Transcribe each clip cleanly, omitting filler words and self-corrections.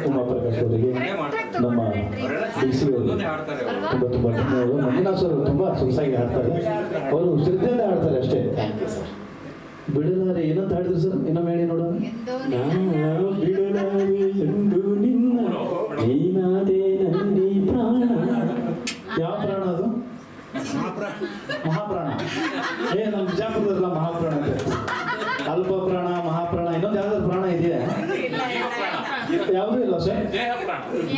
ಉಮಾ ಪ್ರಕಾಶ್ ಅವರಿಗೆ, ನಮ್ಮ D C ಅವರು ತುಂಬ ತುಂಬ ಧನ್ಯವಾದ. ಮಂಜುನಾಥ್ ಅವರು ತುಂಬ ಸೊಗಸಾಗಿ ಹಾಡ್ತಾರೆ, ಅವರು ಶ್ರದ್ಧೆಯಿಂದ ಹಾಡ್ತಾರೆ ಅಷ್ಟೇ. ಬಿಡಲಾರೆ ಏನಂತ ಹಾಡಿದ್ರು ಸರ್, ಇನ್ನೊಮ್ಮೆ ಹೇಳಿ ನೋಡೋಣ. ಬಿಡಲಾರೆ ಎಂದು ನಿನ್ನ ನೀನಾದೆ ನಂದಿ ಪ್ರಾಣ. ಯಾವ ಪ್ರಾಣ ಅದು? ಮಹಾಪ್ರಾಣ. ನಮ್ಮ ಬಿಜಾಪುರದಲ್ಲ ಮಹಾಪ್ರಾಣ ಅಂತ. ಅಲ್ಪ ಪ್ರಾಣ, ಮಹಾಪ್ರಾಣ, ಇನ್ನೊಂದು ಯಾವ್ದಾದ್ರು ಪ್ರಾಣ ಇದೆಯಾ? ಯಾವುದೂ ಇಲ್ಲ ಸರ್.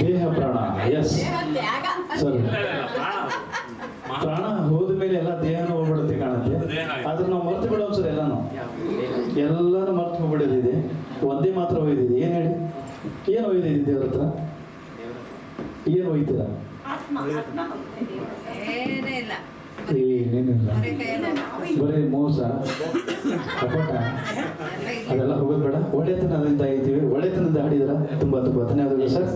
ದೇಹ ಪ್ರಾಣ. Yes sir. ಪ್ರಾಣ ಹೋದ ಮೇಲೆ ಎಲ್ಲ ದೇಹನೂ ಹೋಗ್ಬಿಡುತ್ತೆ ಕಾಣುತ್ತೆ. ಆದ್ರೆ ನಾವು ಮರ್ತು ಬಿಡೋದು ಸರ್, ಎಲ್ಲಾನು ಮರ್ತು ಹೋಗ್ಬಿಡೋದಿದೆ. ಒಂದೇ ಮಾತ್ರ ಒಯ್ದಿದೆ. ಏನ್ ಹೇಳಿ, ಏನು ಒಯ್ದಿದೆ ದೇವ್ರ ಹತ್ರ? ಏನು ಒಯ್ತೀರ? ಏನೇನಿಲ್ಲ, ಬರೀ ಮೋಸ ಕಪಟ ಅದೆಲ್ಲ ಹೋಗೋದು ಬೇಡ. ಒಳ್ಳೆತನದಿಂದ ಇದ್ದೀವಿ, ಒಳ್ಳೆತನದಿಂದ ಹಾಡಿದ್ರ. ತುಂಬಾ ತುಂಬಾ ಧನ್ಯವಾದಗಳು ಸರ್.